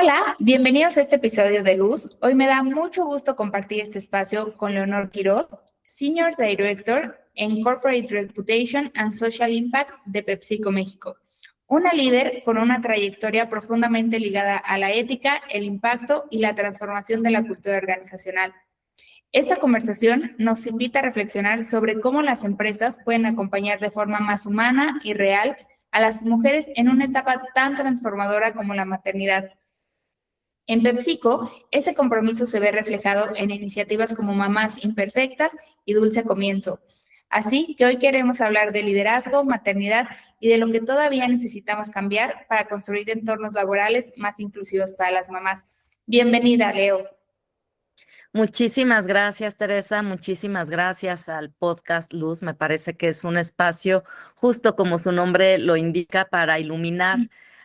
Hola, bienvenidos a este episodio de Luz. Hoy me da mucho gusto compartir este espacio con Leonor Quiroz, Senior Director en Corporate Reputation and Social Impact de PepsiCo México. Una líder con una trayectoria profundamente ligada a la ética, el impacto y la transformación de la cultura organizacional. Esta conversación nos invita a reflexionar sobre cómo las empresas pueden acompañar de forma más humana y real a las mujeres en una etapa tan transformadora como la maternidad. En PepsiCo, ese compromiso se ve reflejado en iniciativas como Mamás Imperfectas y Dulce Comienzo. Así que hoy queremos hablar de liderazgo, maternidad y de lo que todavía necesitamos cambiar para construir entornos laborales más inclusivos para las mamás. Bienvenida, Leo. Muchísimas gracias, Teresa. Muchísimas gracias al podcast Luz. Me parece que es un espacio, justo como su nombre lo indica, para iluminar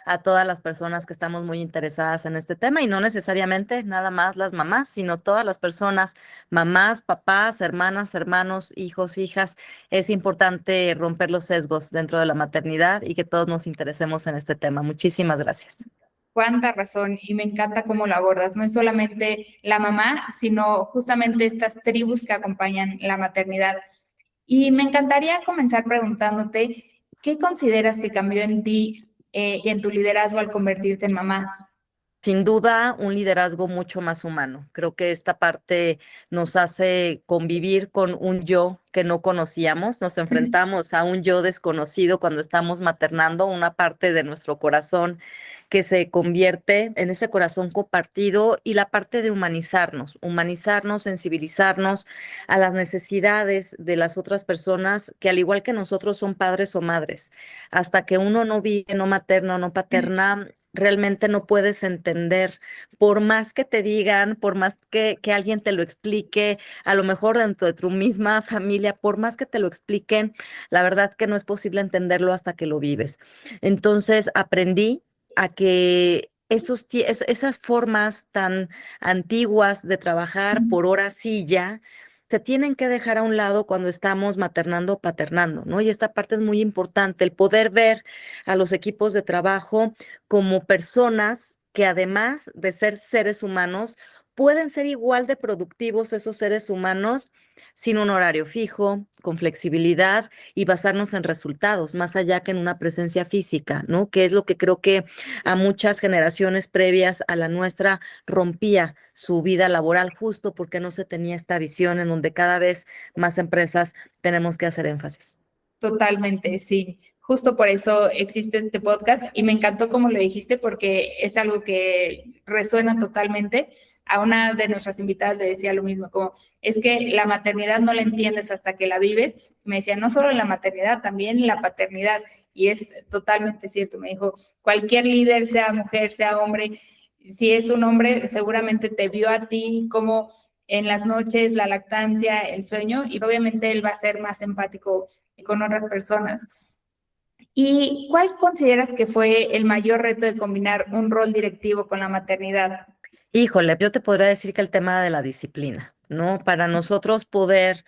a todas las personas que estamos muy interesadas en este tema y no necesariamente nada más las mamás, sino todas las personas, mamás, papás, hermanas, hermanos, hijos, hijas. Es importante romper los sesgos dentro de la maternidad y que todos nos interesemos en este tema. Muchísimas gracias. Cuánta razón, y me encanta cómo lo abordas. No es solamente la mamá, sino justamente estas tribus que acompañan la maternidad. Y me encantaría comenzar preguntándote, ¿qué consideras que cambió en ti y en tu liderazgo al convertirte en mamá? Sin duda, un liderazgo mucho más humano. Creo que esta parte nos hace convivir con un yo que no conocíamos. Nos enfrentamos a un yo desconocido cuando estamos maternando, una parte de nuestro corazón que se convierte en ese corazón compartido y la parte de humanizarnos, sensibilizarnos a las necesidades de las otras personas que al igual que nosotros son padres o madres. Hasta que uno no vive, no materno, no paterna, realmente no puedes entender, por más que te digan, por más que alguien te lo explique, a lo mejor dentro de tu misma familia, por más que te lo expliquen, la verdad que no es posible entenderlo hasta que lo vives. Entonces aprendí a que esas formas tan antiguas de trabajar por hora silla se tienen que dejar a un lado cuando estamos maternando o paternando, ¿no? Y esta parte es muy importante, el poder ver a los equipos de trabajo como personas que además de ser seres humanos, pueden ser igual de productivos esos seres humanos sin un horario fijo, con flexibilidad y basarnos en resultados, más allá que en una presencia física, ¿no? Que es lo que creo que a muchas generaciones previas a la nuestra rompía su vida laboral justo porque no se tenía esta visión en donde cada vez más empresas tenemos que hacer énfasis. Totalmente, sí. Justo por eso existe este podcast y me encantó como lo dijiste porque es algo que resuena totalmente. A una de nuestras invitadas le decía lo mismo, como es que la maternidad no la entiendes hasta que la vives. Me decía, no solo la maternidad, también la paternidad. Y es totalmente cierto. Me dijo, cualquier líder, sea mujer, sea hombre, si es un hombre, seguramente te vio a ti como en las noches, la lactancia, el sueño, y obviamente él va a ser más empático con otras personas. ¿Y cuál consideras que fue el mayor reto de combinar un rol directivo con la maternidad? Híjole, yo te podría decir que el tema de la disciplina, ¿no? Para nosotros poder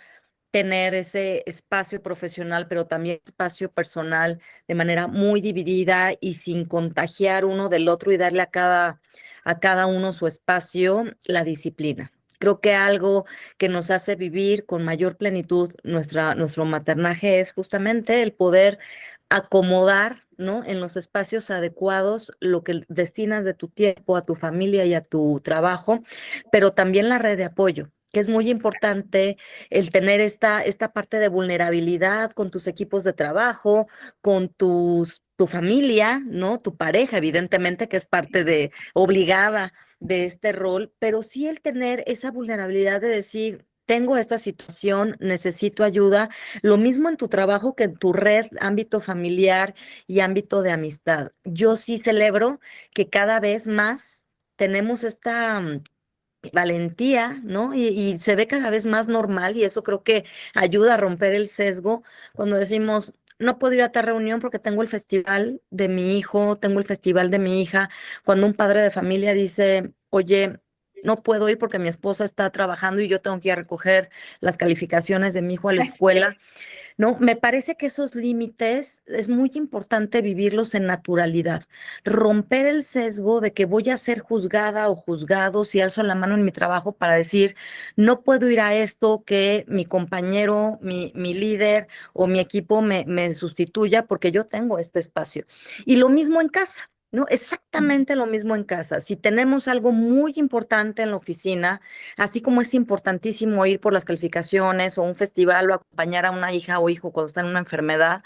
tener ese espacio profesional, pero también espacio personal de manera muy dividida y sin contagiar uno del otro y darle a cada uno su espacio, la disciplina. Creo que algo que nos hace vivir con mayor plenitud nuestro maternaje es justamente el poder acomodar, ¿no? En los espacios adecuados lo que destinas de tu tiempo a tu familia y a tu trabajo, pero también la red de apoyo, que es muy importante el tener esta parte de vulnerabilidad con tus equipos de trabajo, con tu familia, ¿no? Tu pareja, evidentemente, que es parte de obligada de este rol, pero sí el tener esa vulnerabilidad de decir, tengo esta situación, necesito ayuda, lo mismo en tu trabajo que en tu red, ámbito familiar y ámbito de amistad. Yo sí celebro que cada vez más tenemos esta valentía, ¿no? Y se ve cada vez más normal y eso creo que ayuda a romper el sesgo cuando decimos, no puedo ir a tal reunión porque tengo el festival de mi hijo, tengo el festival de mi hija. Cuando un padre de familia dice, oye, no puedo ir porque mi esposa está trabajando y yo tengo que ir a recoger las calificaciones de mi hijo a la escuela. No, me parece que esos límites es muy importante vivirlos en naturalidad, romper el sesgo de que voy a ser juzgada o juzgado si alzo la mano en mi trabajo para decir, no puedo ir a esto que mi compañero, mi líder o mi equipo me sustituya porque yo tengo este espacio. Y lo mismo en casa. ¿No? Exactamente lo mismo en casa. Si tenemos algo muy importante en la oficina, así como es importantísimo ir por las calificaciones o un festival o acompañar a una hija o hijo cuando está en una enfermedad,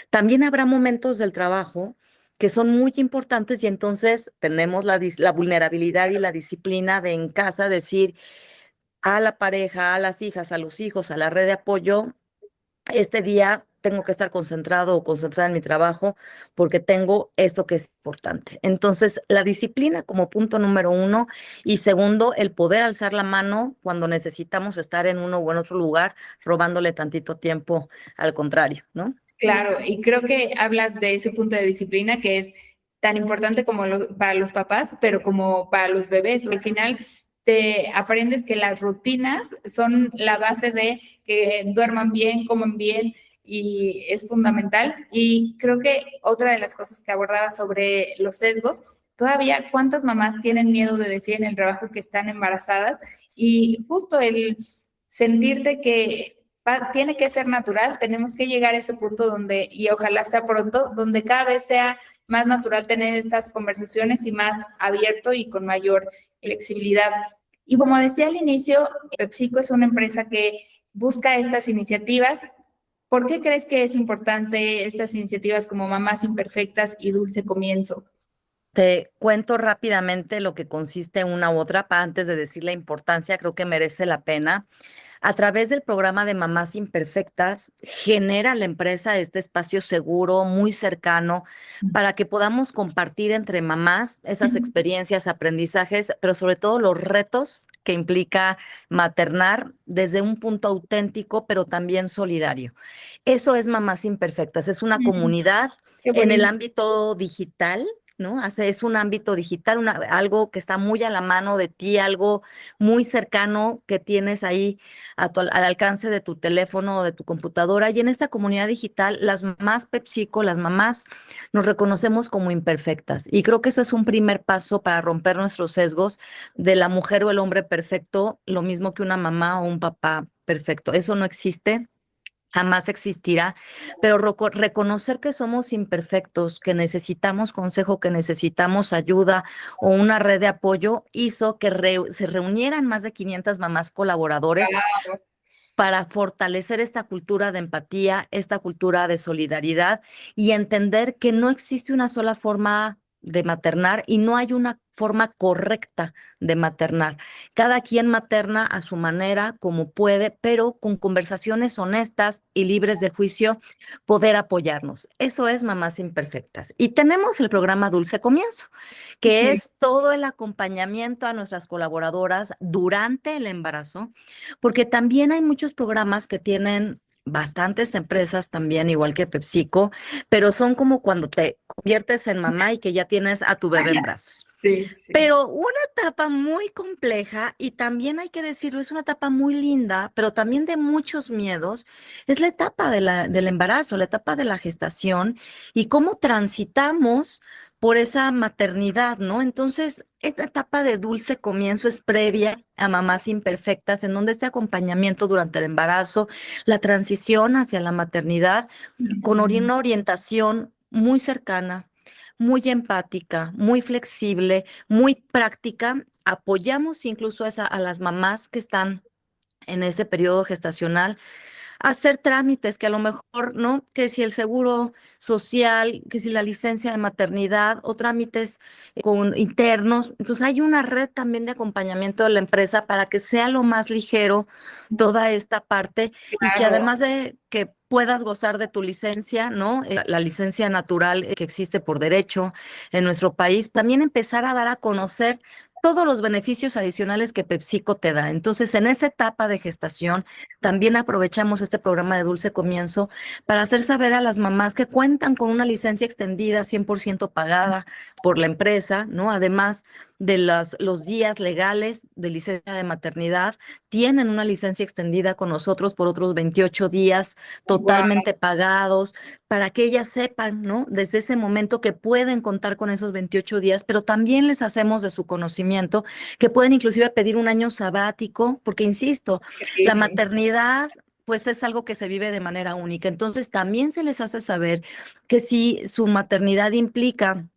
también habrá momentos del trabajo que son muy importantes y entonces tenemos la vulnerabilidad y la disciplina de en casa decir a la pareja, a las hijas, a los hijos, a la red de apoyo, este día tengo que estar concentrado o concentrada en mi trabajo porque tengo esto que es importante. Entonces, la disciplina como punto número uno y segundo, el poder alzar la mano cuando necesitamos estar en uno o en otro lugar, robándole tantito tiempo al contrario, ¿no? Claro, y creo que hablas de ese punto de disciplina que es tan importante como para los papás, pero como para los bebés. Al final te aprendes que las rutinas son la base de que duerman bien, coman bien y es fundamental. Y creo que otra de las cosas que abordaba sobre los sesgos, todavía cuántas mamás tienen miedo de decir en el trabajo que están embarazadas y justo el sentirte que tiene que ser natural, tenemos que llegar a ese punto donde, y ojalá sea pronto, donde cada vez sea más natural tener estas conversaciones y más abierto y con mayor flexibilidad. Y como decía al inicio, PepsiCo es una empresa que busca estas iniciativas. ¿Por qué crees que es importante estas iniciativas como Mamás Imperfectas y Dulce Comienzo? Te cuento rápidamente lo que consiste una u otra, antes de decir la importancia, creo que merece la pena. A través del programa de Mamás Imperfectas, genera la empresa este espacio seguro, muy cercano, para que podamos compartir entre mamás esas experiencias, aprendizajes, pero sobre todo los retos que implica maternar desde un punto auténtico, pero también solidario. Eso es Mamás Imperfectas, es una comunidad Qué en el bonito. ámbito digital. ¿No? Es un ámbito digital, algo que está muy a la mano de ti, algo muy cercano que tienes ahí al alcance de tu teléfono o de tu computadora. Y en esta comunidad digital, las mamás PepsiCo, las mamás, nos reconocemos como imperfectas. Y creo que eso es un primer paso para romper nuestros sesgos de la mujer o el hombre perfecto, lo mismo que una mamá o un papá perfecto. Eso no existe. Jamás existirá, pero reconocer que somos imperfectos, que necesitamos consejo, que necesitamos ayuda o una red de apoyo, hizo que se reunieran más de 500 mamás colaboradores para fortalecer esta cultura de empatía, esta cultura de solidaridad y entender que no existe una sola forma de maternar y no hay una forma correcta de maternar. Cada quien materna a su manera, como puede, pero con conversaciones honestas y libres de juicio, poder apoyarnos. Eso es Mamás Imperfectas. Y tenemos el programa Dulce Comienzo, que Sí. es todo el acompañamiento a nuestras colaboradoras durante el embarazo, porque también hay muchos programas que tienen bastantes empresas también, igual que PepsiCo, pero son como cuando te conviertes en mamá y que ya tienes a tu bebé en brazos. Sí, sí. Pero una etapa muy compleja y también hay que decirlo, es una etapa muy linda, pero también de muchos miedos, es la etapa del embarazo, la etapa de la gestación y cómo transitamos por esa maternidad, ¿no? Entonces, esa etapa de dulce comienzo es previa a Mamás Imperfectas, en donde este acompañamiento durante el embarazo, la transición hacia la maternidad, con una orientación muy cercana, muy empática, muy flexible, muy práctica. Apoyamos incluso a las mamás que están en ese periodo gestacional hacer trámites que a lo mejor, ¿no? Que si el seguro social, que si la licencia de maternidad o trámites con internos. Entonces hay una red también de acompañamiento de la empresa para que sea lo más ligero toda esta parte y que Claro. además de que puedas gozar de tu licencia, ¿no? La licencia natural que existe por derecho en nuestro país, también empezar a dar a conocer todos los beneficios adicionales que PepsiCo te da. Entonces, en esa etapa de gestación, también aprovechamos este programa de Dulce Comienzo para hacer saber a las mamás que cuentan con una licencia extendida 100% pagada por la empresa, ¿no? Además de los días legales de licencia de maternidad. Tienen una licencia extendida con nosotros por otros 28 días Wow, totalmente pagados, para que ellas sepan, ¿no? Desde ese momento que pueden contar con esos 28 días, pero también les hacemos de su conocimiento que pueden inclusive pedir un año sabático, porque insisto, la increíble. maternidad pues es algo que se vive de manera única. Entonces también se les hace saber que si su maternidad implica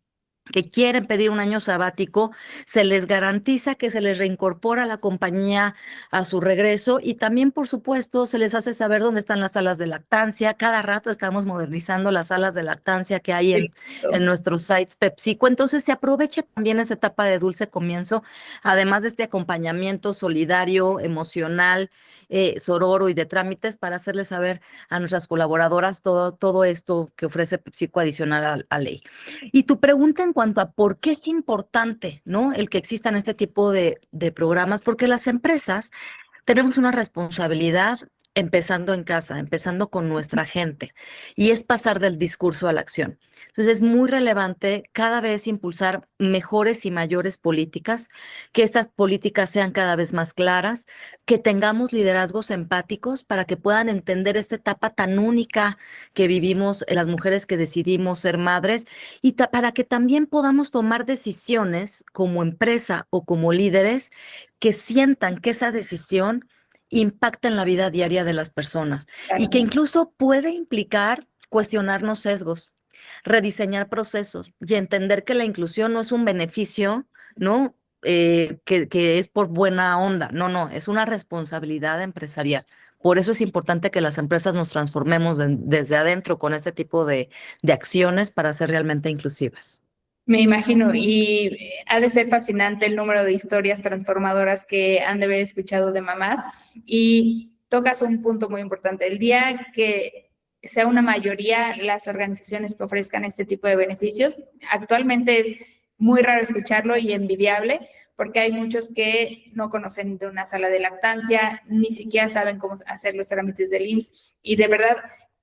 que quieren pedir un año sabático, se les garantiza que se les reincorpora la compañía a su regreso y también, por supuesto, se les hace saber dónde están las salas de lactancia. Cada rato estamos modernizando las salas de lactancia que hay Qué en lindo. nuestros sites PepsiCo. Entonces, se aprovecha también esa etapa de dulce comienzo, además de este acompañamiento solidario, emocional, sororo y de trámites para hacerles saber a nuestras colaboradoras todo esto que ofrece PepsiCo adicional a ley. Y tu pregunta en cuanto a por qué es importante, ¿no? El que existan este tipo de programas, porque las empresas tenemos una responsabilidad empezando en casa, empezando con nuestra gente, y es pasar del discurso a la acción. Entonces es muy relevante cada vez impulsar mejores y mayores políticas, que estas políticas sean cada vez más claras, que tengamos liderazgos empáticos para que puedan entender esta etapa tan única que vivimos las mujeres que decidimos ser madres y para que también podamos tomar decisiones como empresa o como líderes que sientan que esa decisión impacta en la vida diaria de las personas y que Claro. incluso puede implicar cuestionarnos sesgos, rediseñar procesos y entender que la inclusión no es un beneficio, ¿no? Que es por buena onda. No, no, es una responsabilidad empresarial. Por eso es importante que las empresas nos transformemos desde adentro con este tipo de acciones para ser realmente inclusivas. Me imagino, y ha de ser fascinante el número de historias transformadoras que han de haber escuchado de mamás. Y tocas un punto muy importante. El día que sea una mayoría las organizaciones que ofrezcan este tipo de beneficios, actualmente es muy raro escucharlo y envidiable, porque hay muchos que no conocen de una sala de lactancia, ni siquiera saben cómo hacer los trámites del IMSS, y de verdad,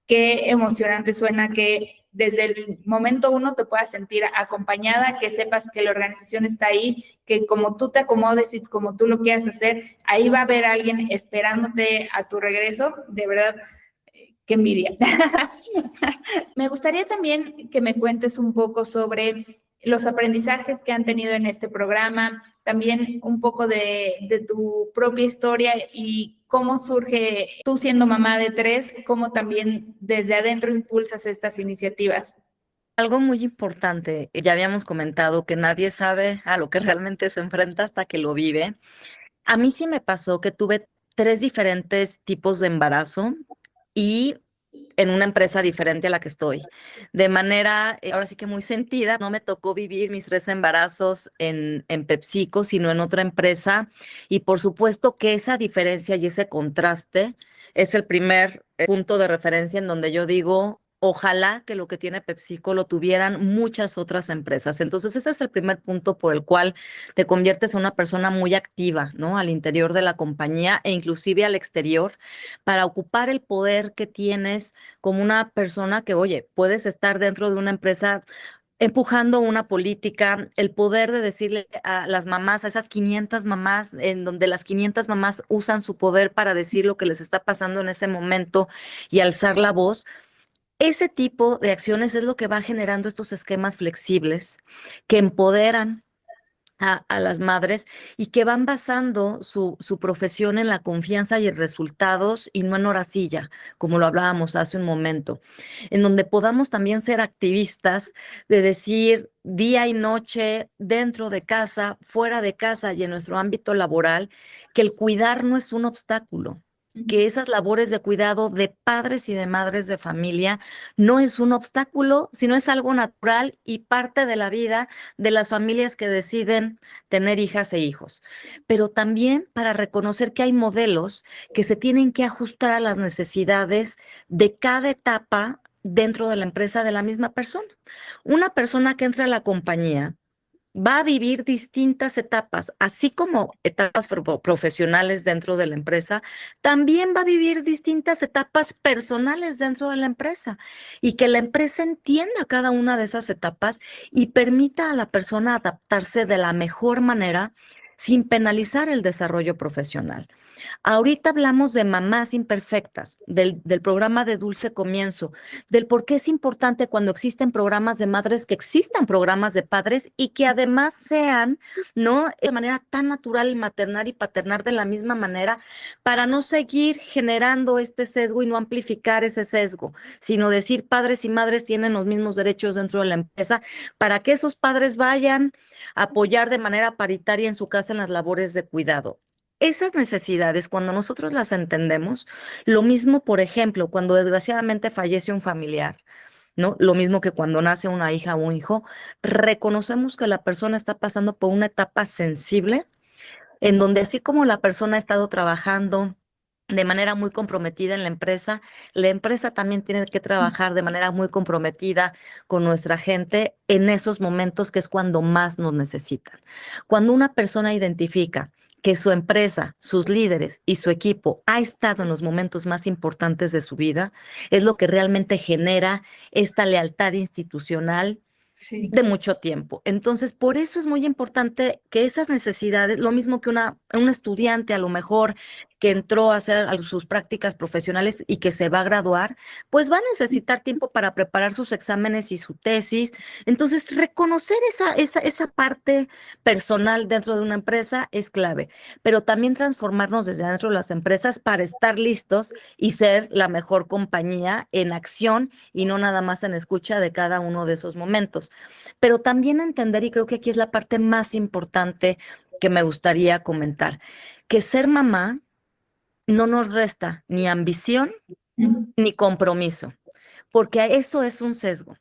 qué emocionante suena que desde el momento uno te puedas sentir acompañada, que sepas que la organización está ahí, que como tú te acomodes y como tú lo quieras hacer, ahí va a haber alguien esperándote a tu regreso. De verdad, qué envidia. Me gustaría también que me cuentes un poco sobre los aprendizajes que han tenido en este programa, también un poco de tu propia historia y cómo surge tú siendo mamá de tres, cómo también desde adentro impulsas estas iniciativas. Algo muy importante, ya habíamos comentado que nadie sabe a lo que realmente se enfrenta hasta que lo vive. A mí sí me pasó que tuve tres diferentes tipos de embarazo y en una empresa diferente a la que estoy. De manera, ahora sí que muy sentida, no me tocó vivir mis tres embarazos en PepsiCo, sino en otra empresa. Y por supuesto que esa diferencia y ese contraste es el primer punto de referencia en donde yo digo, ojalá que lo que tiene PepsiCo lo tuvieran muchas otras empresas. Entonces, ese es el primer punto por el cual te conviertes en una persona muy activa, ¿no? Al interior de la compañía e inclusive al exterior para ocupar el poder que tienes como una persona que, oye, puedes estar dentro de una empresa empujando una política, el poder de decirle a las mamás, a esas 500 mamás, en donde las 500 mamás usan su poder para decir lo que les está pasando en ese momento y alzar la voz. Ese tipo de acciones es lo que va generando estos esquemas flexibles que empoderan a las madres y que van basando su profesión en la confianza y en resultados y no en horacilla, como lo hablábamos hace un momento, en donde podamos también ser activistas de decir día y noche, dentro de casa, fuera de casa y en nuestro ámbito laboral, que el cuidar no es un obstáculo, que esas labores de cuidado de padres y de madres de familia no es un obstáculo, sino es algo natural y parte de la vida de las familias que deciden tener hijas e hijos, pero también para reconocer que hay modelos que se tienen que ajustar a las necesidades de cada etapa dentro de la empresa de la misma persona. Una persona que entra a la compañía va a vivir distintas etapas, así como etapas profesionales dentro de la empresa, también va a vivir distintas etapas personales dentro de la empresa y que la empresa entienda cada una de esas etapas y permita a la persona adaptarse de la mejor manera sin penalizar el desarrollo profesional. Ahorita hablamos de mamás imperfectas, del programa de Dulce Comienzo, del por qué es importante cuando existen programas de madres que existan programas de padres y que además sean, ¿no? De manera tan natural y maternal y paternal de la misma manera para no seguir generando este sesgo y no amplificar ese sesgo, sino decir padres y madres tienen los mismos derechos dentro de la empresa para que esos padres vayan a apoyar de manera paritaria en su casa en las labores de cuidado. Esas necesidades, cuando nosotros las entendemos, lo mismo, por ejemplo, cuando desgraciadamente fallece un familiar, ¿no? Lo mismo que cuando nace una hija o un hijo, reconocemos que la persona está pasando por una etapa sensible, en donde así como la persona ha estado trabajando de manera muy comprometida en la empresa también tiene que trabajar de manera muy comprometida con nuestra gente en esos momentos que es cuando más nos necesitan. Cuando una persona identifica que su empresa, sus líderes y su equipo ha estado en los momentos más importantes de su vida, es lo que realmente genera esta lealtad institucional Sí. de mucho tiempo. Entonces, por eso es muy importante que esas necesidades, lo mismo que un estudiante a lo mejor que entró a hacer sus prácticas profesionales y que se va a graduar, pues va a necesitar tiempo para preparar sus exámenes y su tesis. Entonces, reconocer esa parte personal dentro de una empresa es clave, pero también transformarnos desde dentro de las empresas para estar listos y ser la mejor compañía en acción y no nada más en escucha de cada uno de esos momentos. Pero también entender, y creo que aquí es la parte más importante que me gustaría comentar, que ser mamá no nos resta ni ambición ni compromiso, porque eso es un sesgo.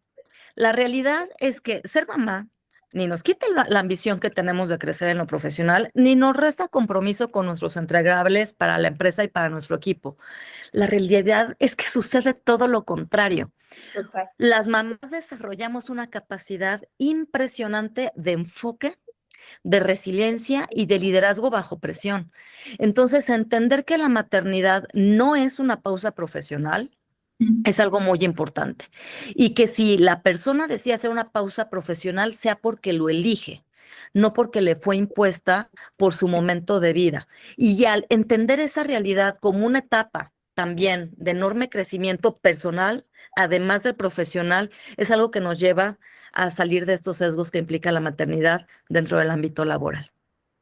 La realidad es que ser mamá ni nos quita la ambición que tenemos de crecer en lo profesional, ni nos resta compromiso con nuestros entregables para la empresa y para nuestro equipo. La realidad es que sucede todo lo contrario. Total. Las mamás desarrollamos una capacidad impresionante de enfoque, de resiliencia y de liderazgo bajo presión. Entonces, entender que la maternidad no es una pausa profesional es algo muy importante. Y que si la persona decide hacer una pausa profesional, sea porque lo elige, no porque le fue impuesta por su momento de vida. Y al entender esa realidad como una etapa también de enorme crecimiento personal, además del profesional, es algo que nos lleva a salir de estos sesgos que implica la maternidad dentro del ámbito laboral.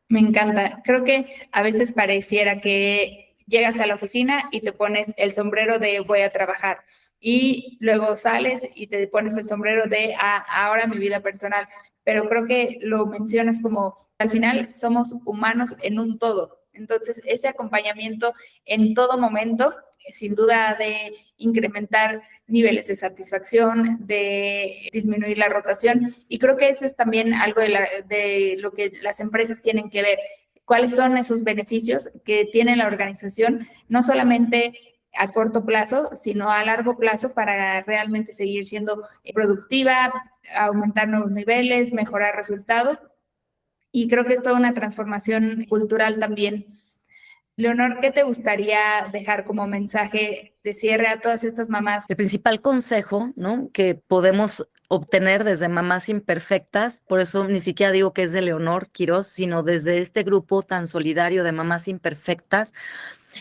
Me encanta. Creo que a veces pareciera que llegas a la oficina y te pones el sombrero de voy a trabajar y luego sales y te pones el sombrero de ahora mi vida personal. Pero creo que lo mencionas como al final somos humanos en un todo. Entonces, ese acompañamiento en todo momento, sin duda de incrementar niveles de satisfacción, de disminuir la rotación. Y creo que eso es también algo de lo que las empresas tienen que ver. ¿Cuáles son esos beneficios que tiene la organización? No solamente a corto plazo, sino a largo plazo para realmente seguir siendo productiva, aumentar nuevos niveles, mejorar resultados. Y creo que es toda una transformación cultural también. Leonor, ¿qué te gustaría dejar como mensaje de cierre a todas estas mamás? El principal consejo, ¿no?, que podemos obtener desde mamás imperfectas, por eso ni siquiera digo que es de Leonor Quirós, sino desde este grupo tan solidario de mamás imperfectas,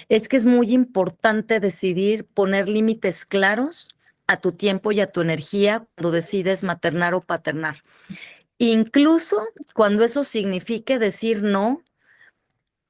es que es muy importante decidir poner límites claros a tu tiempo y a tu energía cuando decides maternar o paternar. Incluso cuando eso signifique decir no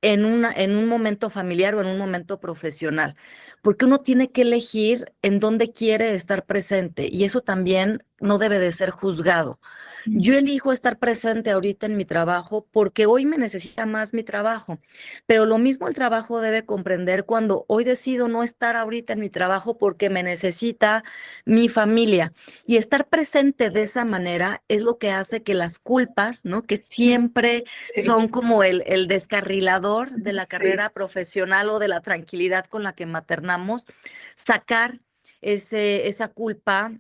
en un momento familiar o en un momento profesional, porque uno tiene que elegir en dónde quiere estar presente y eso también no debe de ser juzgado. Yo elijo estar presente ahorita en mi trabajo porque hoy me necesita más mi trabajo, pero lo mismo el trabajo debe comprender cuando hoy decido no estar ahorita en mi trabajo porque me necesita mi familia. Y estar presente de esa manera es lo que hace que las culpas, ¿no?, que siempre son como el descarrilador de la carrera profesional o de la tranquilidad con la que maternamos, sacar esa culpa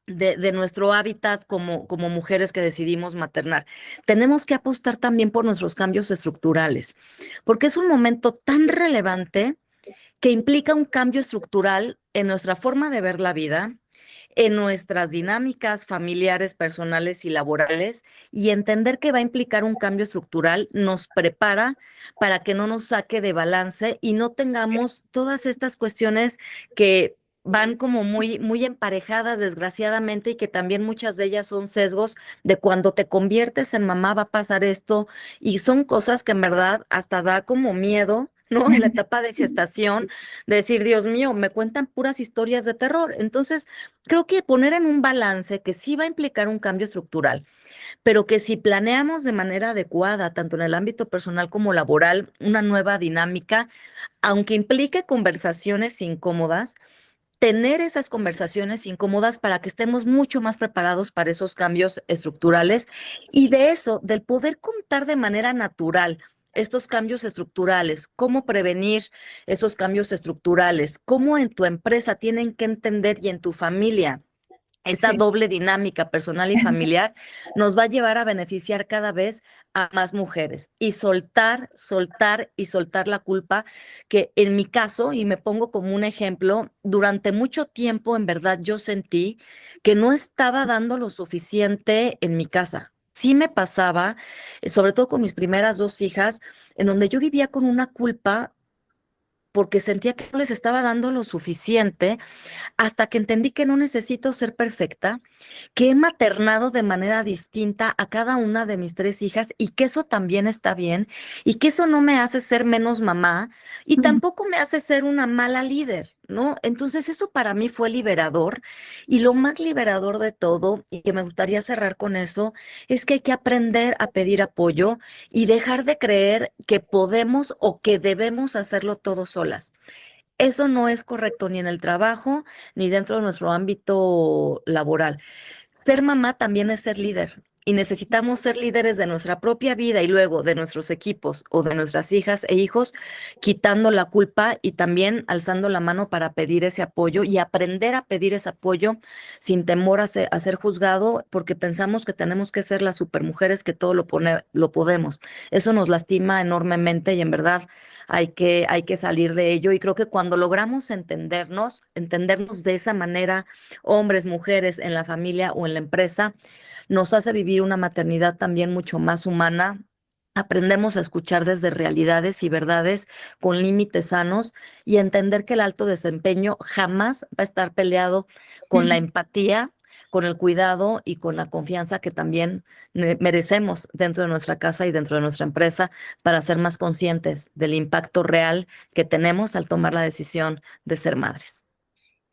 de nuestro hábitat como mujeres que decidimos maternar. Tenemos que apostar también por nuestros cambios estructurales, porque es un momento tan relevante que implica un cambio estructural en nuestra forma de ver la vida, en nuestras dinámicas familiares, personales y laborales, y entender que va a implicar un cambio estructural nos prepara para que no nos saque de balance y no tengamos todas estas cuestiones que van como muy emparejadas, desgraciadamente, y que también muchas de ellas son sesgos de cuando te conviertes en mamá va a pasar esto, y son cosas que en verdad hasta da como miedo, ¿no? En la etapa de gestación, de decir, Dios mío, me cuentan puras historias de terror. Entonces, creo que poner en un balance que sí va a implicar un cambio estructural, pero que si planeamos de manera adecuada, tanto en el ámbito personal como laboral, una nueva dinámica, aunque implique conversaciones incómodas, tener esas conversaciones incómodas para que estemos mucho más preparados para esos cambios estructurales y de eso, del poder contar de manera natural estos cambios estructurales, cómo prevenir esos cambios estructurales, cómo en tu empresa tienen que entender y en tu familia esa Sí. doble dinámica personal y familiar nos va a llevar a beneficiar cada vez a más mujeres y soltar y soltar la culpa, que en mi caso, y me pongo como un ejemplo, durante mucho tiempo en verdad yo sentí que no estaba dando lo suficiente en mi casa. Sí me pasaba, sobre todo con mis primeras dos hijas, en donde yo vivía con una culpa porque sentía que no les estaba dando lo suficiente hasta que entendí que no necesito ser perfecta, que he maternado de manera distinta a cada una de mis tres hijas y que eso también está bien y que eso no me hace ser menos mamá y tampoco me hace ser una mala líder, ¿no? Entonces eso para mí fue liberador y lo más liberador de todo, y que me gustaría cerrar con eso, es que hay que aprender a pedir apoyo y dejar de creer que podemos o que debemos hacerlo todo solas. Eso no es correcto ni en el trabajo ni dentro de nuestro ámbito laboral. Ser mamá también es ser líder y necesitamos ser líderes de nuestra propia vida y luego de nuestros equipos o de nuestras hijas e hijos, quitando la culpa y también alzando la mano para pedir ese apoyo y aprender a pedir ese apoyo sin temor a ser juzgado porque pensamos que tenemos que ser las supermujeres que todo lo podemos. Eso nos lastima enormemente y en verdad hay que salir de ello. Y creo que cuando logramos entendernos de esa manera, hombres, mujeres, en la familia o en la empresa, nos hace vivir una maternidad también mucho más humana. Aprendemos a escuchar desde realidades y verdades con límites sanos y entender que el alto desempeño jamás va a estar peleado con la empatía, con el cuidado y con la confianza que también merecemos dentro de nuestra casa y dentro de nuestra empresa para ser más conscientes del impacto real que tenemos al tomar la decisión de ser madres.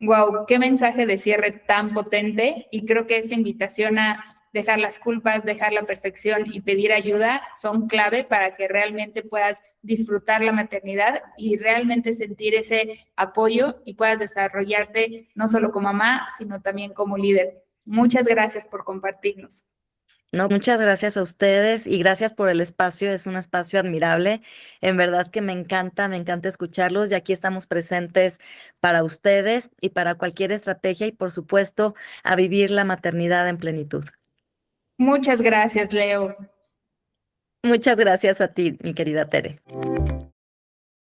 Wow, qué mensaje de cierre tan potente, y creo que esa invitación a dejar las culpas, dejar la perfección y pedir ayuda son clave para que realmente puedas disfrutar la maternidad y realmente sentir ese apoyo y puedas desarrollarte no solo como mamá, sino también como líder. Muchas gracias por compartirnos. No, muchas gracias a ustedes y gracias por el espacio. Es un espacio admirable. En verdad que me encanta escucharlos y aquí estamos presentes para ustedes y para cualquier estrategia y por supuesto a vivir la maternidad en plenitud. Muchas gracias, Leo. Muchas gracias a ti, mi querida Tere.